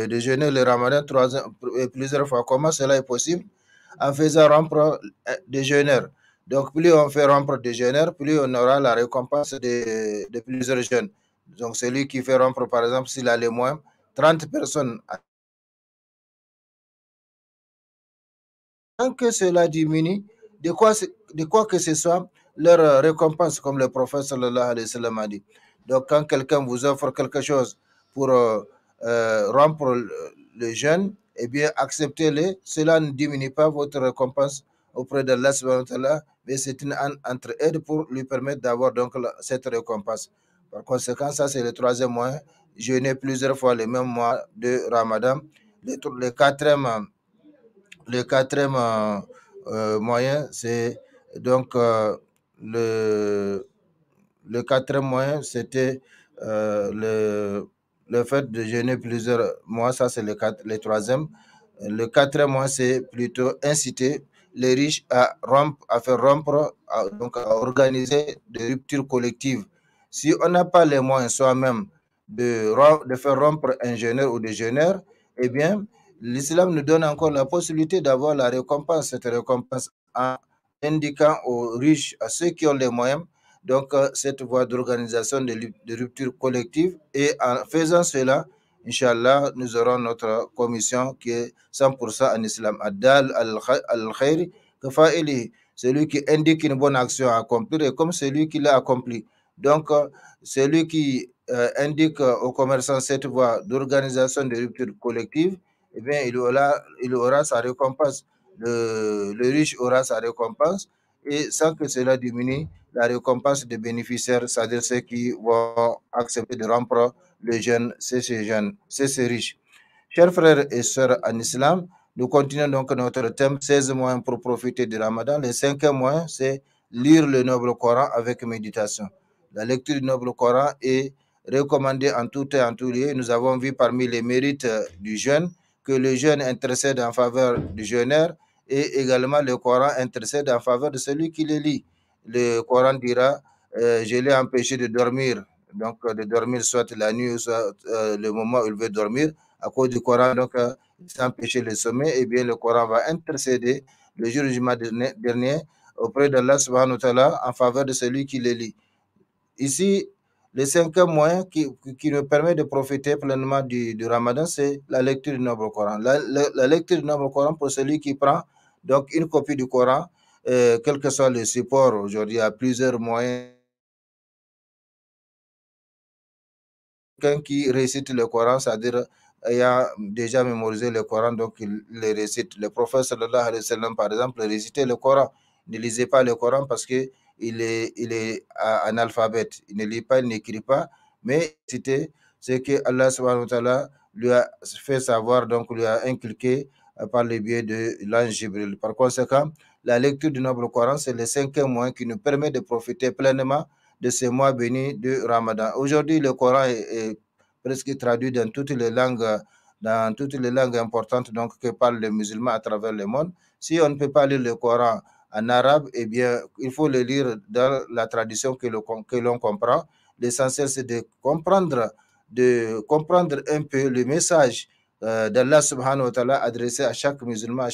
de jeûner le ramadan plusieurs fois. Comment cela est possible? En faisant rompre des jeûneurs. Donc, plus on fait rompre des jeûneurs, plus on aura la récompense de plusieurs jeûnes. Donc, celui qui fait rompre, par exemple, s'il a les moins, 30 personnes. Tant que cela diminue, de quoi que ce soit, leur récompense, comme le prophète sallallahu alayhi wa sallam a dit. Donc, quand quelqu'un vous offre quelque chose pour rompre le jeûne, eh bien, acceptez-le. Cela ne diminue pas votre récompense auprès d'Allah subhanahu wa ta'ala, mais c'est une entre-aide pour lui permettre d'avoir donc cette récompense. Par conséquent, ça, c'est le troisième moyen. Jeûner plusieurs fois le même mois de Ramadan. Le quatrième moyen, c'est donc le quatrième moyen, c'était le fait de jeûner plusieurs mois. Ça, c'est le troisième. Le quatrième mois, c'est plutôt inciter les riches à faire rompre, donc à organiser des ruptures collectives. Si on n'a pas les moyens soi-même de faire rompre un jeûneur ou des jeûneurs, eh bien, l'islam nous donne encore la possibilité d'avoir la récompense, cette récompense en indiquant aux riches, à ceux qui ont les moyens, donc cette voie d'organisation de rupture collective. Et en faisant cela, Inch'Allah, nous aurons notre commission qui est 100% en islam. Ad-dal al-khair kafa'ili, celui qui indique une bonne action à accomplir et comme celui qui l'a accompli. Donc, celui qui indique aux commerçants cette voie d'organisation de rupture collective, eh bien, il aura sa récompense. Le riche aura sa récompense et sans que cela diminue la récompense des bénéficiaires, c'est-à-dire ceux qui vont accepter de rompre le jeûne, c'est ces jeunes, c'est ces riches. Chers frères et sœurs en islam, nous continuons donc notre thème 16 mois pour profiter du Ramadan. Le cinquième mois, c'est lire le noble Coran avec méditation. La lecture du noble Coran est recommandée en tout et en tout lieu. Nous avons vu parmi les mérites du jeûne que le jeûne intercède en faveur du jeûneur et également le Coran intercède en faveur de celui qui le lit. Le Coran dira je l'ai empêché de dormir, donc de dormir soit la nuit, soit le moment où il veut dormir, à cause du Coran, donc il s'est empêché le sommeil, et bien le Coran va intercéder le jour du jugement dernier auprès d'Allah subhanahu wa ta'ala en faveur de celui qui le lit. Ici, le cinquième moyen qui nous permet de profiter pleinement du Ramadan, c'est la lecture du Noble Coran. La lecture du Noble Coran pour celui qui prend donc une copie du Coran, quel que soit le support, aujourd'hui, il y a plusieurs moyens. Quelqu'un qui récite le Coran, c'est-à-dire ayant déjà mémorisé le Coran, donc il le récite. Le prophète sallallahu alayhi wa sallam, par exemple, récitait le Coran. Il ne lisait pas le Coran parce qu'il est analphabète. Il ne lit pas, il n'écrit pas, mais c'était ce que Allah subhanahu wa ta'ala lui a fait savoir, donc lui a inculqué par le biais de l'ange Jibril. Par conséquent, la lecture du noble Coran, c'est le cinquième moyen qui nous permet de profiter pleinement de ces mois bénis de Ramadan. Aujourd'hui, le Coran est presque traduit dans toutes les langues importantes donc, que parlent les musulmans à travers le monde. Si on ne peut pas lire le Coran en arabe, eh bien, il faut le lire dans la tradition que l'on comprend. L'essentiel, c'est de comprendre un peu le message d'Allah subhanahu wa ta'ala adressé à chaque musulman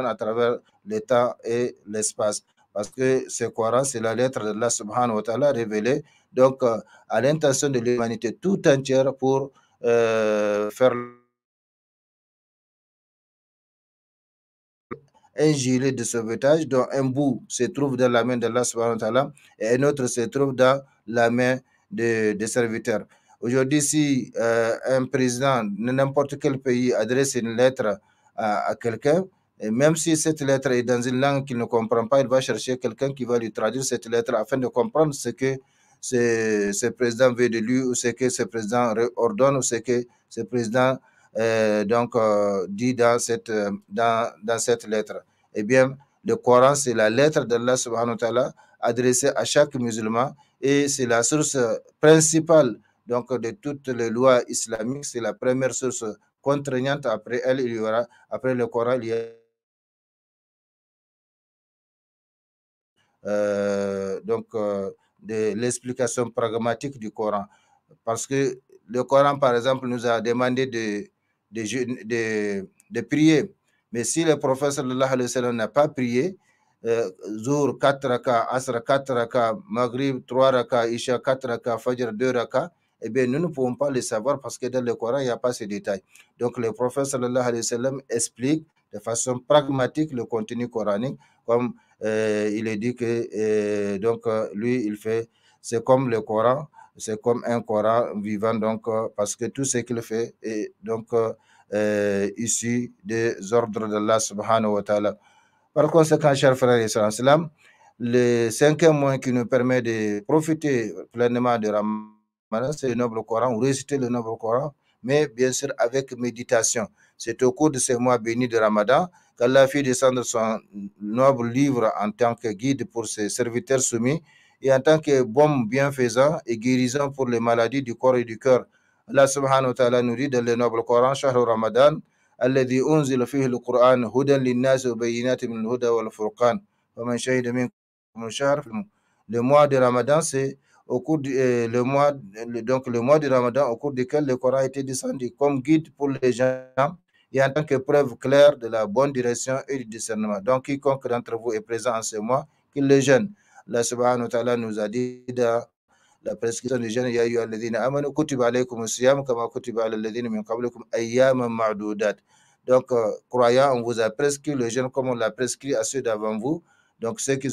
à travers le temps et l'espace. Parce que ce Coran, c'est la lettre d'Allah subhanahu wa ta'ala révélée donc à l'intention de l'humanité tout entière pour faire un gilet de sauvetage dont un bout se trouve dans la main d'Allah subhanahu wa ta'ala et un autre se trouve dans la main des serviteurs. Aujourd'hui, si un président de n'importe quel pays adresse une lettre à quelqu'un, et même si cette lettre est dans une langue qu'il ne comprend pas, il va chercher quelqu'un qui va lui traduire cette lettre afin de comprendre ce que ce président veut de lui ou ce que ce président ordonne ou ce que ce président dit dans cette lettre. Eh bien, le Coran, c'est la lettre d'Allah subhanahu wa ta'ala adressée à chaque musulman et c'est la source principale donc, de toutes les lois islamiques. C'est la première source contraignante. Après elle, il y aura, après le Coran, il y a de l'explication pragmatique du Coran. Parce que le Coran, par exemple, nous a demandé de prier. Mais si le prophète sallallahu alayhi wa sallam n'a pas prié, Zour 4 raka, Asr 4 raka, Maghrib 3 raka, Isha 4 raka, Fajr 2 raka, eh bien, nous ne pouvons pas le savoir parce que dans le Coran, il n'y a pas ces détails. Donc, le prophète sallallahu alayhi wa sallam explique de façon pragmatique le contenu coranique, comme il est dit que lui, il fait, c'est comme le Coran, c'est comme un Coran vivant, donc, parce que tout ce qu'il fait est donc issu des ordres d'Allah subhanahu wa ta'ala. Par conséquent, chers frères et sœurs, le cinquième moyen qui nous permet de profiter pleinement de Ramadan, c'est le noble Coran, ou réciter le noble Coran, mais bien sûr avec méditation. C'est au cours de ces mois bénis de Ramadan qu'Allah fait descendre son noble livre en tant que guide pour ses serviteurs soumis et en tant que baume bienfaisant et guérissant pour les maladies du corps et du cœur. Allah subhanahu wa ta'ala nous dit dans le noble Coran, Shahru Ramadan, الذي أنزل فيه القرآن هدى للناس وبينات من الهدى والفرقان ومن شهد منكم الشهر. Le mois de Ramadan, c'est au cours le mois de Ramadan au cours duquel le Coran a été descendu comme guide pour les gens et en tant que preuve claire de la bonne direction et du discernement. Donc, quiconque d'entre vous est présent en ce mois, qu'il le jeûne. Allah subhanahu wa ta'ala nous a dit dans la prescription du jeûne, Ya ayyuhalladhina amanu kutiba alaykumus siyam kama kutiba alal ladhina min qablikum ayyaman ma'dudat. Donc, croyants, on vous a prescrit le jeûne comme on l'a prescrit à ceux d'avant vous, donc ceux qui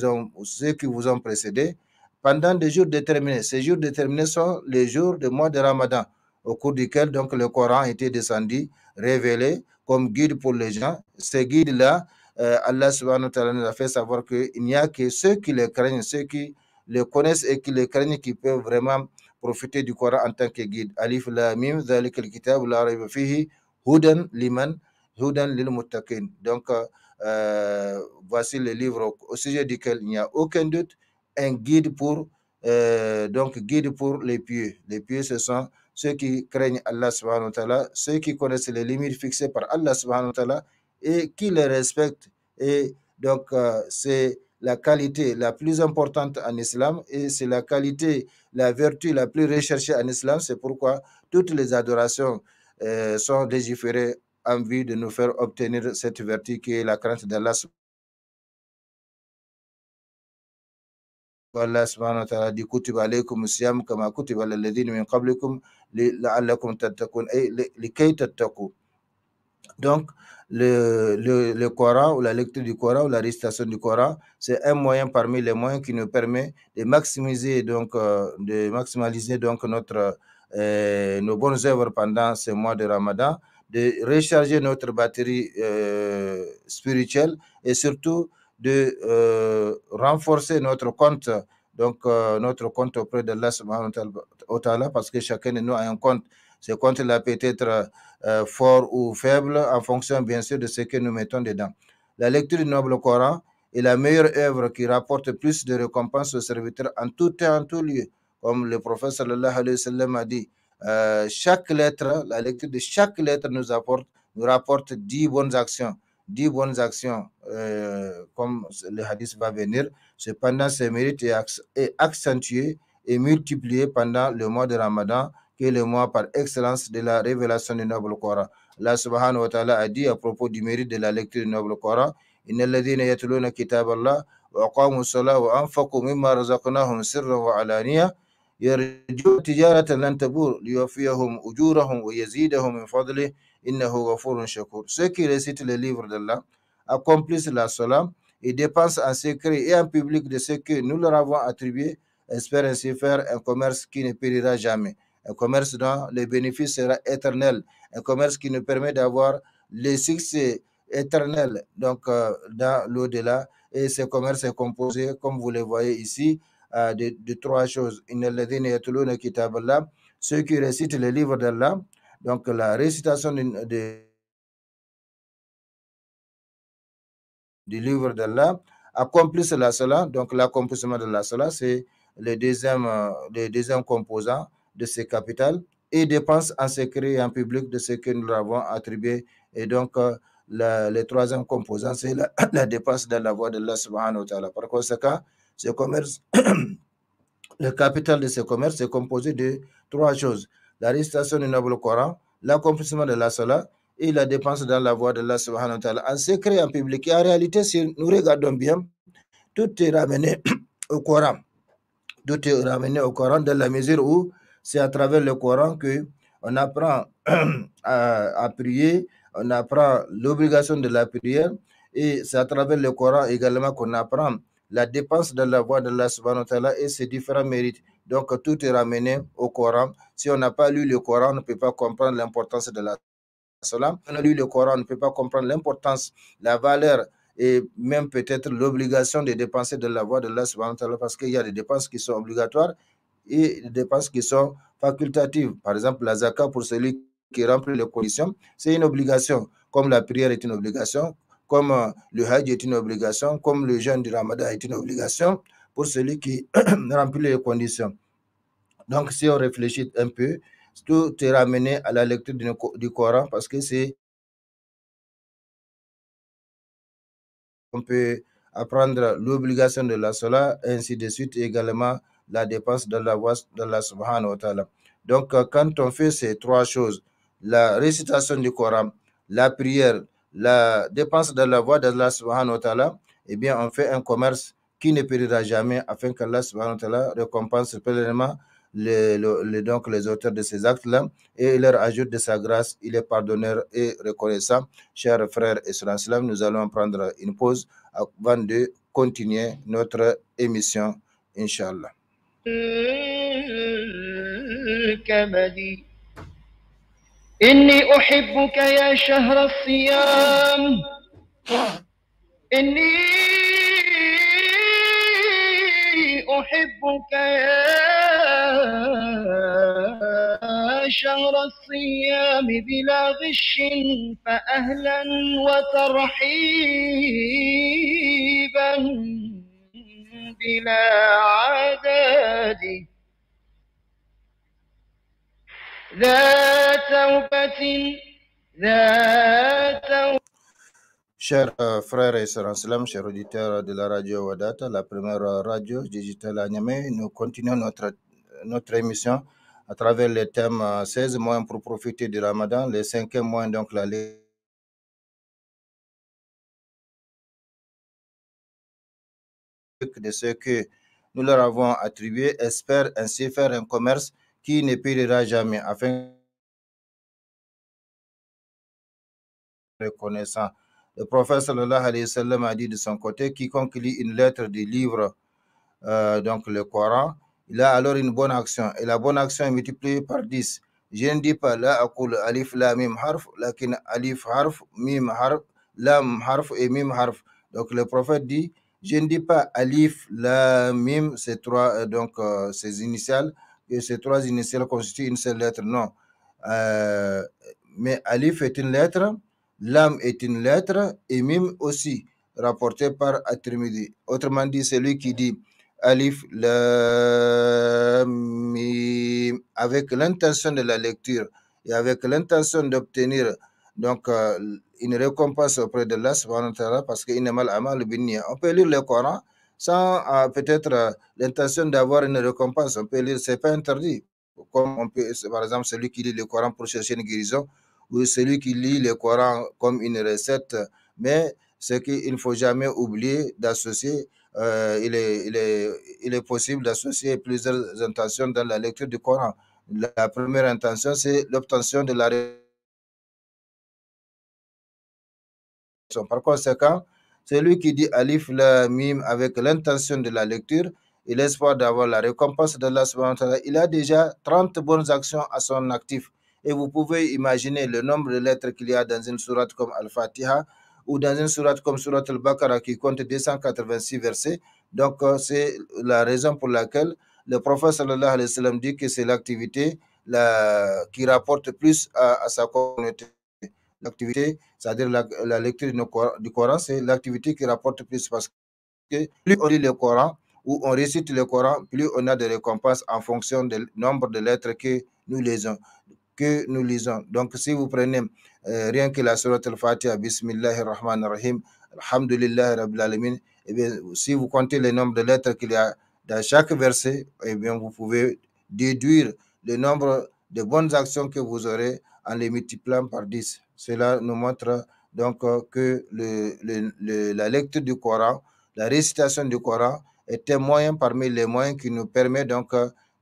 vous ont précédé, pendant des jours déterminés. Ces jours déterminés sont les jours du mois de Ramadan, au cours duquel donc le Coran a été descendu, révélé comme guide pour les gens. Ces guides-là, Allah subhanahu wa ta'ala nous a fait savoir qu'il n'y a que ceux qui les craignent, ceux qui le connaissent et qui le craignent, qui peuvent vraiment profiter du Coran en tant que guide. Alif Lam Mim, Zalika al-kitab la rayba fihi, Hudan liman, Hudan lil muttaqin. Donc, voici le livre au sujet duquel il n'y a aucun doute, un guide pour, guide pour les pieux. Les pieux, ce sont ceux qui craignent Allah subhanahu wa ta'ala, ceux qui connaissent les limites fixées par Allah subhanahu wa ta'ala et qui les respectent. Et donc, c'est la qualité la plus importante en islam et c'est la qualité, la vertu la plus recherchée en islam. C'est pourquoi toutes les adorations sont légiférées en vue de nous faire obtenir cette vertu qui est la crainte d'Allah. Allah subhanahu wa ta'ala dit kutiba alaykum siyam kama kutiba alal ladhina min qablikum la'allakum tattaqun ay likay tattaqu. Donc, le Coran ou la lecture du Coran ou la récitation du Coran, c'est un moyen parmi les moyens qui nous permet de maximiser donc, nos bonnes œuvres pendant ce mois de Ramadan, de recharger notre batterie spirituelle et surtout de renforcer notre compte, notre compte auprès d'Allah subhanahu wa ta'ala, parce que chacun de nous a un compte. Ce compte-là peut être fort ou faible en fonction bien sûr de ce que nous mettons dedans. La lecture du noble Coran est la meilleure œuvre qui rapporte plus de récompenses aux serviteurs en tout temps, en tout lieu. Comme le prophète sallallahu alayhi wa sallam a dit, chaque lettre, la lecture de chaque lettre nous rapporte 10 bonnes actions. 10 bonnes actions, comme le hadith va venir. Cependant, ces mérites est accentué et multiplié pendant le mois de Ramadan, qui est le mois par excellence de la révélation du noble Coran. Allah subhanahu wa ta'ala a dit à propos du mérite de la lecture du noble Coran, Inna alladhina yatluna kitab Allah wa aqamu salat wa anfaqu mimma razaqnahum sirran wa alaniya yarju tijaratan lan tabur liyawfiyahum ujurahum wa yazidahum min fadlih innahu ghafurun shakur. Ceux qui récitent le livre d'Allah accomplissent la salat et dépensent en secret et en public de ce que nous leur avons attribué, espèrent ainsi faire un commerce qui ne périra jamais. Un commerce dont le bénéfice sera éternel, un commerce qui nous permet d'avoir le succès éternel donc dans l'au-delà. Et ce commerce est composé, comme vous le voyez ici, de trois choses. Ceux qui récitent le livre d'Allah, donc la récitation du livre d'Allah, accomplissent la salat. Donc l'accomplissement de la salat, c'est le deuxième composant de ce capital, et dépenses en secret et en public de ce que nous avons attribué. Et donc, le troisième composant, c'est la dépense dans la voie d'Allah subhanahu wa ta'ala. Par conséquent, ce commerce, le capital de ce commerce est composé de trois choses. La récitation du noble Coran, l'accomplissement de la salat et la dépense dans la voie d'Allah subhanahu wa ta'ala, en secret et en public. Et en réalité, si nous regardons bien, tout est ramené au Coran. Tout est ramené au Coran dans la mesure où c'est à travers le Coran qu'on apprend à prier, on apprend l'obligation de la prière, et c'est à travers le Coran également qu'on apprend la dépense dans la voie d'Allah subhanahu wa ta'ala et ses différents mérites. Donc tout est ramené au Coran. Si on n'a pas lu le Coran, on ne peut pas comprendre l'importance de la salat. Si on a lu le Coran, on ne peut pas comprendre l'importance, la valeur et même peut-être l'obligation de dépenser de la voie de Allah subhanahu wa ta'ala, parce qu'il y a des dépenses qui sont obligatoires et des dépenses qui sont facultatives. Par exemple, la zakat pour celui qui remplit les conditions, c'est une obligation, comme la prière est une obligation, comme le hajj est une obligation, comme le jeûne du ramadan est une obligation pour celui qui remplit les conditions. Donc, si on réfléchit un peu, tout est ramené à la lecture du Coran, parce que c'est on peut apprendre l'obligation de la salat, ainsi de suite, et également la dépense de la voie d'Allah subhanahu wa ta'ala. Donc, quand on fait ces trois choses, la récitation du Coran, la prière, la dépense de la voie d'Allah subhanahu wa ta'ala, eh bien, on fait un commerce qui ne périra jamais, afin qu'Allah subhanahu wa ta'ala récompense pleinement donc les auteurs de ces actes-là, et il leur ajoute de sa grâce. Il est pardonneur et reconnaissant. Chers frères et sœurs en islam, nous allons prendre une pause avant de continuer notre émission, Inch'Allah. إني أحبك يا شهر الصيام إني أحبك يا شهر الصيام بلا غش فأهلا وترحيبا بلا عدد ذا توبة Chers frères et sœurs en islam, chers auditeurs de la radio Wadata, la première radio digitale à Niamey, nous continuons notre émission à travers les thèmes 16 mois pour profiter du Ramadan, les 5e mois, donc la de ce que nous leur avons attribué, espèrent ainsi faire un commerce qui ne périra jamais, afin reconnaissant. Le prophète sallallahu alayhi wa sallam a dit de son côté, quiconque lit une lettre du livre, donc le Coran, il a alors une bonne action. Et la bonne action est multipliée par 10. Je ne dis pas là, akul alif la mim harf, lakin alif harf, mim harf, lam harf et mim harf. Donc le prophète dit, je ne dis pas alif, la mim, ces trois, ces initiales, et ces trois initiales constituent une seule lettre. Non. Mais alif est une lettre, lam est une lettre et mim aussi, rapporté par At-Tirmidhi. Autrement dit, celui qui dit alif, lam, mim, avec l'intention de la lecture et avec l'intention d'obtenir donc une récompense auprès de Allah subhanahu wa ta'ala, parce que on peut lire le Coran sans peut-être l'intention d'avoir une récompense. On peut lire, c'est pas interdit. Comme on peut, par exemple, celui qui lit le Coran pour chercher une guérison, ou celui qui lit le Coran comme une recette, mais ce qu'il ne faut jamais oublier d'associer, il est possible d'associer plusieurs intentions dans la lecture du Coran. La première intention, c'est l'obtention de la récompense. Par conséquent, celui qui dit alif la mim avec l'intention de la lecture et l'espoir d'avoir la récompense d'Allah subhanahu wa ta'ala, il a déjà 30 bonnes actions à son actif. Et vous pouvez imaginer le nombre de lettres qu'il y a dans une sourate comme Al-Fatiha ou dans une sourate comme Surat Al-Baqarah qui compte 286 versets. Donc, c'est la raison pour laquelle le prophète sallallahu alayhi wa sallam dit que c'est l'activité qui rapporte plus à sa communauté. L'activité, c'est-à-dire la lecture du Coran, c'est l'activité qui rapporte plus, parce que plus on lit le Coran ou on récite le Coran, plus on a de récompenses en fonction du nombre de lettres que nous lisons. Donc, si vous prenez rien que la Surat Al-Fatiha, Bismillahirrahmanirrahim, Alhamdulillah Rabbil Alamin, eh bien, si vous comptez le nombre de lettres qu'il y a dans chaque verset, eh bien, vous pouvez déduire le nombre de bonnes actions que vous aurez en les multipliant par 10. Cela nous montre donc que la lecture du Coran, la récitation du Coran est un moyen parmi les moyens qui nous permet donc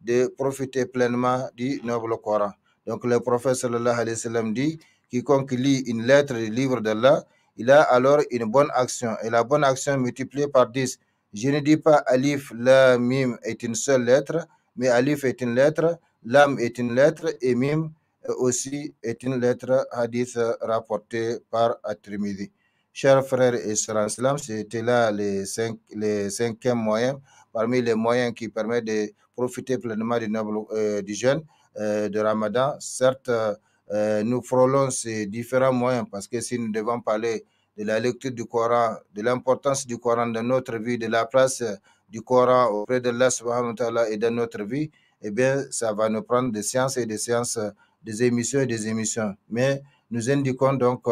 de profiter pleinement du noble Coran. Donc le prophète sallallahu alayhi wa sallam dit, quiconque lit une lettre du livre d'Allah, il a alors une bonne action. Et la bonne action multipliée par 10. Je ne dis pas Alif, La, Mim est une seule lettre, mais Alif est une lettre, Lam est une lettre et Mim aussi est une lettre, hadith rapporté par At-Tirmidhi. Chers frères et sœurs en islam, c'était là les cinquièmes moyens, parmi les moyens qui permettent de profiter pleinement du jeûne de Ramadan. Certes, nous frôlons ces différents moyens parce que si nous devons parler de la lecture du Coran, de l'importance du Coran dans notre vie, de la place du Coran auprès de Allah subhanahu wa ta'ala et dans notre vie, eh bien, ça va nous prendre des séances et des séances, des émissions et des émissions. Mais nous indiquons donc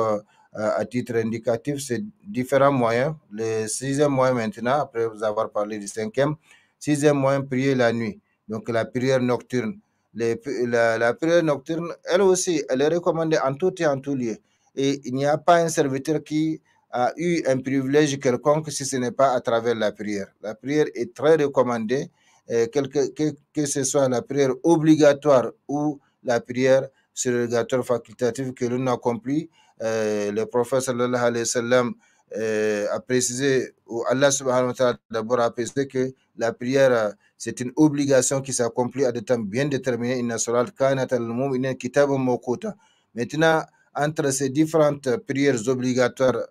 à titre indicatif ces différents moyens. Le sixième moyen maintenant, après vous avoir parlé du cinquième, sixième moyen, prier la nuit. Donc la prière nocturne. La prière nocturne, elle aussi, elle est recommandée en tout et en tout lieu. Et il n'y a pas un serviteur qui a eu un privilège quelconque si ce n'est pas à travers la prière. La prière est très recommandée, que ce soit la prière obligatoire ou la prière surrogatoire facultative que l'on accomplit. Le prophète sallallahu alayhi wa sallam a précisé, ou Allah subhanahu wa ta'ala d'abord a précisé que la prière, c'est une obligation qui s'accomplit à des temps bien déterminés. Maintenant, entre ces différentes prières obligatoires,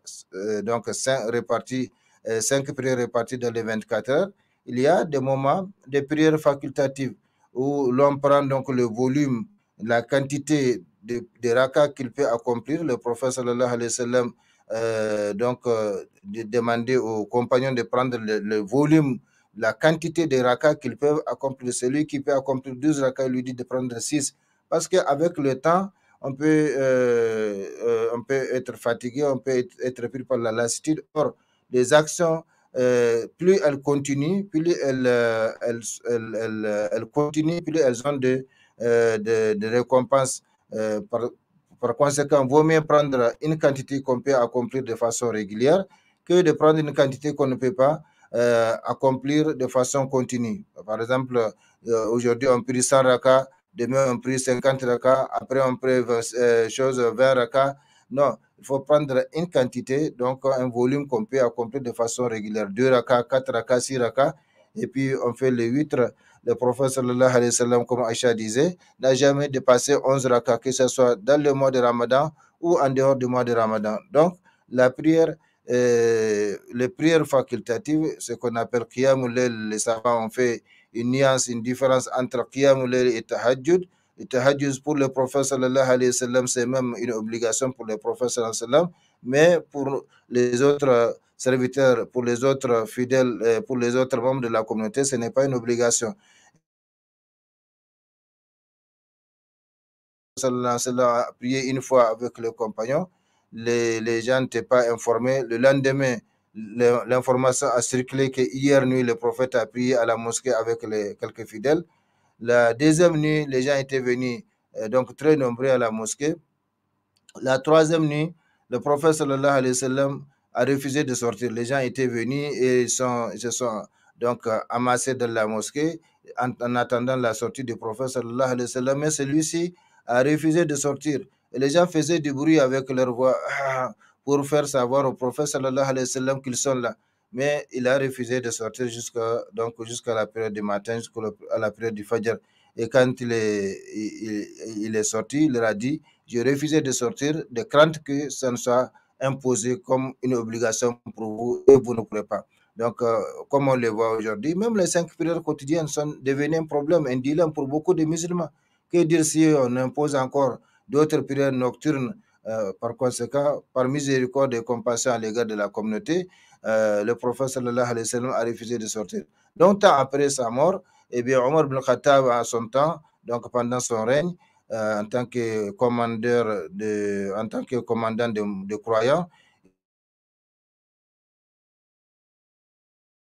donc 5 prières réparties dans les 24 heures, il y a des moments de prières facultatives où l'on prend donc le volume, la quantité de rakas qu'il peut accomplir. Le prophète sallallahu alayhi wa sallam demandait aux compagnons de prendre le volume, la quantité de rakas qu'ils peuvent accomplir. Celui qui peut accomplir 12 rakas, il lui dit de prendre 6. Parce qu'avec le temps, on peut être fatigué, on peut être pris par la lassitude. Or, les actions, plus elles continuent, plus elles continuent, plus elles ont de récompenses. Par conséquent, il vaut mieux prendre une quantité qu'on peut accomplir de façon régulière que de prendre une quantité qu'on ne peut pas accomplir de façon continue. Par exemple, aujourd'hui, on prie 100 rakas, demain, on prie 50 rakas, après, on prie 20 rakas. Non, il faut prendre une quantité, donc un volume qu'on peut accomplir de façon régulière. 2 rakas, 4 rakas, 6 rakas, et puis on fait les 8. Le prophète sallallahu alayhi wa sallam, comme Aïcha disait, n'a jamais dépassé 11 rakas, que ce soit dans le mois de Ramadan ou en dehors du mois de Ramadan. Donc, la prière, les prières facultatives, ce qu'on appelle Qiyamul Layl, les savants ont fait une nuance, une différence entre Qiyamul Layl et Tahajjud. Le Tahajjud pour le prophète sallallahu alayhi wa sallam, c'est même une obligation pour le prophète sallallahu alayhi wa sallam, mais pour les autres serviteurs, pour les autres fidèles, pour les autres membres de la communauté, ce n'est pas une obligation. Sallallahu alayhi wa sallam a prié une fois avec le compagnon, les gens n'étaient pas informés. Le lendemain, l'information a circulé que hier nuit, le prophète a prié à la mosquée avec quelques fidèles. La deuxième nuit, les gens étaient venus donc très nombreux à la mosquée. La troisième nuit, le prophète sallallahu alayhi wa sallam a refusé de sortir. Les gens étaient venus et ils se sont donc amassés dans la mosquée en attendant la sortie du prophète sallallahu alayhi wa sallam. Mais celui-ci a refusé de sortir. Et les gens faisaient du bruit avec leur voix pour faire savoir au prophète sallallahu alayhi wa sallam qu'ils sont là. Mais il a refusé de sortir jusqu'à la période du matin, jusqu'à la période du Fajr. Et quand il est sorti, il leur a dit, j'ai refusé de sortir de crainte que ça ne soit imposé comme une obligation pour vous et vous ne pourrez pas. Donc, comme on le voit aujourd'hui, même les 5 prières quotidiennes sont devenues un problème, un dilemme pour beaucoup de musulmans. Que dire si on impose encore d'autres prières nocturnes? Par conséquent, par miséricorde et compassion à l'égard de la communauté, le prophète sallallahu alayhi wa sallam a refusé de sortir. Longtemps après sa mort, eh bien, Omar ibn Khattab, à son temps, donc pendant son règne, en tant que commandant de croyants, le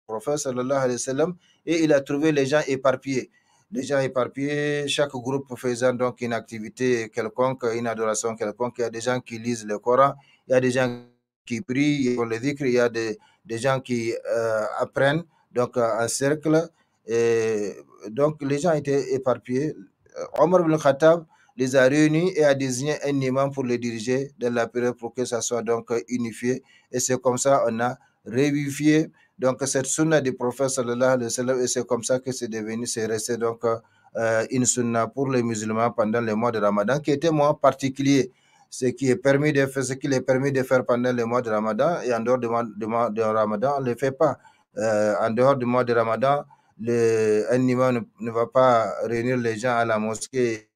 prophète sallallahu alayhi wa sallam, et il a trouvé les gens éparpillés. les gens éparpillés, chaque groupe faisant donc une activité quelconque, une adoration quelconque. Il y a des gens qui lisent le Coran, il y a des gens qui prient pour le dhikr, il y a des gens qui apprennent donc en cercle. Et donc les gens étaient éparpillés. Omar ibn Khattab les a réunis et a désigné un imam pour les diriger dans la période pour que ça soit donc unifié. Et c'est comme ça on a revivifié donc cette sunna du prophète sallallahu alayhi wa sallam, et c'est comme ça que c'est devenu, c'est resté donc une sunna pour les musulmans pendant le mois de Ramadan, qui était un mois particulier. Ce qui est permis de faire, ce qu'il est permis de faire pendant le mois de Ramadan, et en dehors du mois de Ramadan, on ne le fait pas. En dehors du mois de Ramadan, un imam ne va pas réunir les gens à la mosquée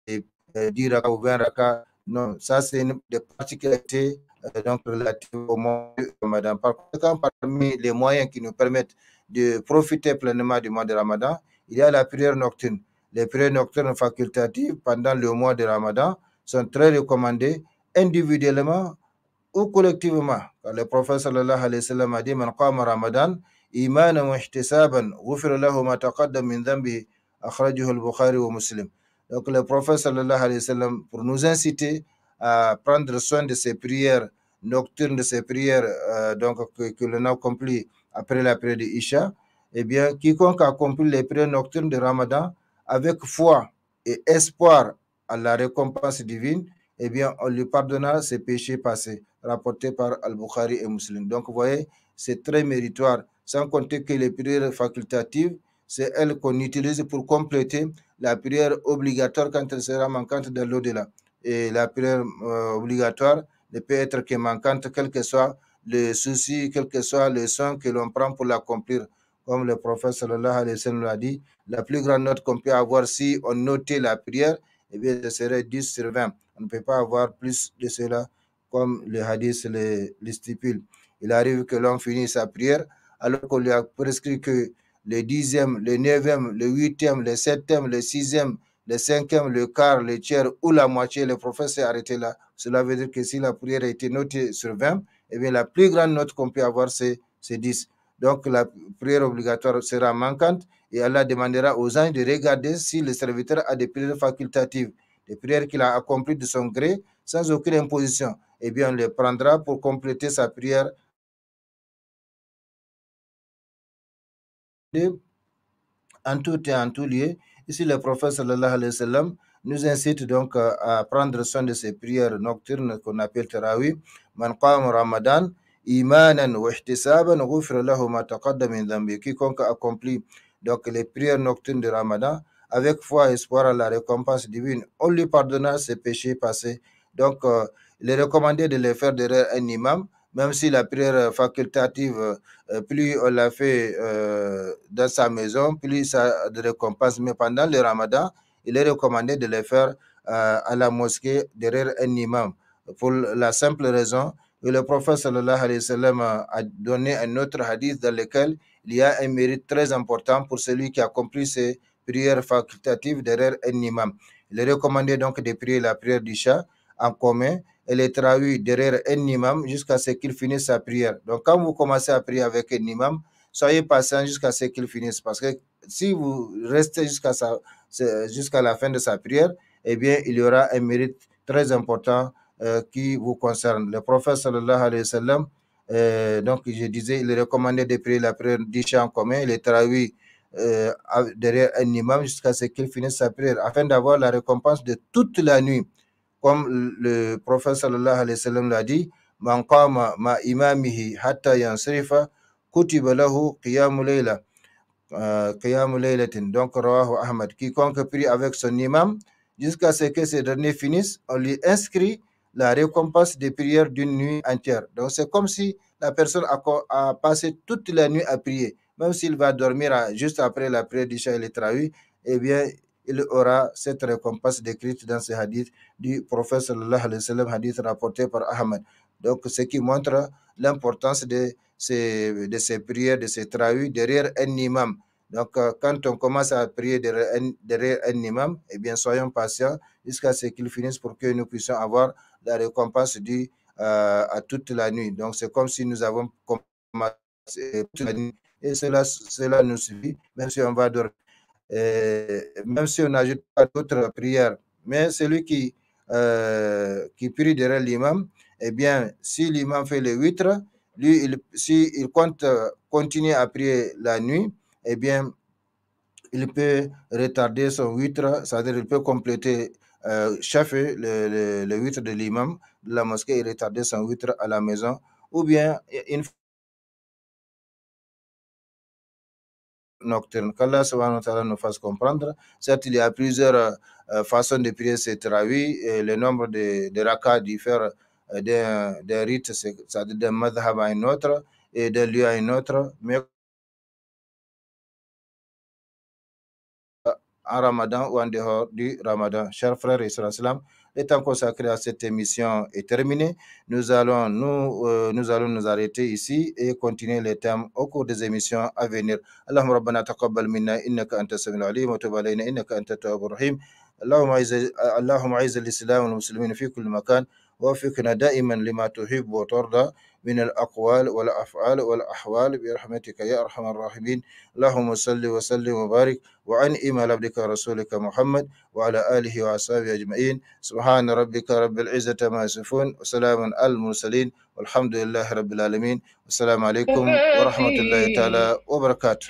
et 10 raka ou 20 raka. Non, ça c'est une des particularités donc relatives au mois de Ramadan. Par contre, parmi les moyens qui nous permettent de profiter pleinement du mois de Ramadan, il y a la prière nocturne. Les prières nocturnes facultatives pendant le mois de Ramadan sont très recommandées individuellement ou collectivement. Le prophète sallallahu alayhi wa sallam a dit: Man qama Ramadan imanan wa ihtisaban ghufira lahu ma taqaddama min dhanbihi, akhrajahu al-Bukhari wa Muslim. Donc le prophète sallallahu alayhi wa sallam, pour nous inciter à prendre soin de ces prières nocturnes, de ces prières donc que l'on accomplit après la prière de Isha, eh bien quiconque accomplit les prières nocturnes de Ramadan avec foi et espoir à la récompense divine, eh bien on lui pardonnera ses péchés passés, rapporté par Al-Bukhari et Muslim. Donc vous voyez, c'est très méritoire, sans compter que les prières facultatives, c'est elles qu'on utilise pour compléter la prière obligatoire quand elle sera manquante de l'au-delà. Et la prière obligatoire ne peut être que manquante, quel que soit le souci, quel que soit le soin que l'on prend pour l'accomplir. Comme le prophète sallallahu alayhi wa sallam l'a dit, la plus grande note qu'on peut avoir si on notait la prière, eh bien, ce serait 10 sur 20. On ne peut pas avoir plus de cela, comme le hadith le stipule. Il arrive que l'on finisse sa prière alors qu'on lui a prescrit que le 10e, le 9e, le 8e, le 7e, le 6e, le 5e, le quart, le tiers ou la moitié, le prophète s'est arrêté là. Cela veut dire que si la prière a été notée sur 20, eh bien la plus grande note qu'on peut avoir, c'est 10. Donc la prière obligatoire sera manquante et Allah demandera aux anges de regarder si le serviteur a des prières facultatives, des prières qu'il a accomplies de son gré, sans aucune imposition. Eh bien, on les prendra pour compléter sa prière en tout et en tout lieu. Ici, le prophète sallallahu alayhi wa sallam nous incite donc à prendre soin de ces prières nocturnes qu'on appelle tarawih. Man qama Ramadan imanan wa ihtisaban ghufira lahu ma taqaddama min dhanbi. Quiconque accomplit donc les prières nocturnes de Ramadan avec foi et espoir à la récompense divine, on lui pardonnera ses péchés passés. Donc, il est recommandé de les faire derrière un imam, même si la prière facultative, plus on l'a fait dans sa maison, plus ça a de récompense. Mais pendant le Ramadan, il est recommandé de les faire à la mosquée derrière un imam, pour la simple raison que le prophète sallallahu alayhi wa sallam a donné un autre hadith dans lequel il y a un mérite très important pour celui qui accomplit ces prières facultatives derrière un imam. Il est recommandé donc de prier la prière d'Isha en commun et les tarawih derrière un imam jusqu'à ce qu'il finisse sa prière. Donc quand vous commencez à prier avec un imam, soyez patient jusqu'à ce qu'il finisse, parce que si vous restez jusqu'à la fin de sa prière, eh bien il y aura un mérite très important qui vous concerne. Le prophète sallallahu alayhi wa sallam, donc je disais, il est recommandé de prier la prière d'Isha en commun et les tarawih derrière un imam jusqu'à ce qu'il finisse sa prière, afin d'avoir la récompense de toute la nuit. Comme le prophète sallallahu alayhi wa sallam l'a dit, Man qama ma imamihi hatta yansrifa kutiba lahu qiyamu layla, qiyamu laylatin. Donc, rawahu Ahmad. Quiconque prie avec son imam jusqu'à ce que ce dernier finisse, on lui inscrit la récompense des prières d'une nuit entière. Donc, c'est comme si la personne a passé toute la nuit à prier. Même s'il va dormir juste après la prière d'Isha et le tarawih, eh bien, il aura cette récompense décrite dans ce hadith du prophète sallallahu alayhi wa sallam, hadith rapporté par Ahmad. Donc, ce qui montre l'importance de ces prières, de ces tarawih derrière un imam. Donc, quand on commence à prier derrière un imam, eh bien, soyons patients jusqu'à ce qu'il finisse pour que nous puissions avoir la récompense due à toute la nuit. Donc, c'est comme si nous avons commencé toute la nuit et cela nous suffit, même si on va dormir. même si on n'ajoute pas d'autres prières. Mais celui qui prie derrière l'imam, eh bien, si l'imam fait le witr, lui, s'il compte continuer à prier la nuit, eh bien, il peut retarder son witr, c'est-à-dire il peut compléter chafer le witr de l'imam de la mosquée et retarder son witr à la maison, ou bien une nocturne. Qu'Allah subhanahu wa ta'ala nous fasse comprendre. Certes, il y a plusieurs façons de prier ces tarawih, et le nombre de rakats diffère d'un rite, c'est-à-dire d'un madhab à un autre et d'un lieu à un autre, mais en Ramadan ou en dehors du Ramadan. Chers frères et sœurs, le temps consacré à cette émission est terminé. Nous allons nous arrêter ici et continuer les thèmes au cours des émissions à venir. Allahumma rabbana taqabbal minna innaka anta samiul alim wa tub alayna innaka anta tawwabur rahim. اللهم اعز الاسلام والمسلمين في كل مكان ووفقنا دائما لما تحب وترضى من الاقوال والافعال والاحوال برحمتك يا ارحم الراحمين. اللهم صل وسلم وبارك وأنعم على عبدك ورسولك محمد وعلى آله وأصحابه أجمعين. سبحان ربك رب العزة ما يصفون وسلام على المرسلين والحمد لله رب العالمين. والسلام عليكم ورحمة الله تعالى وبركاته.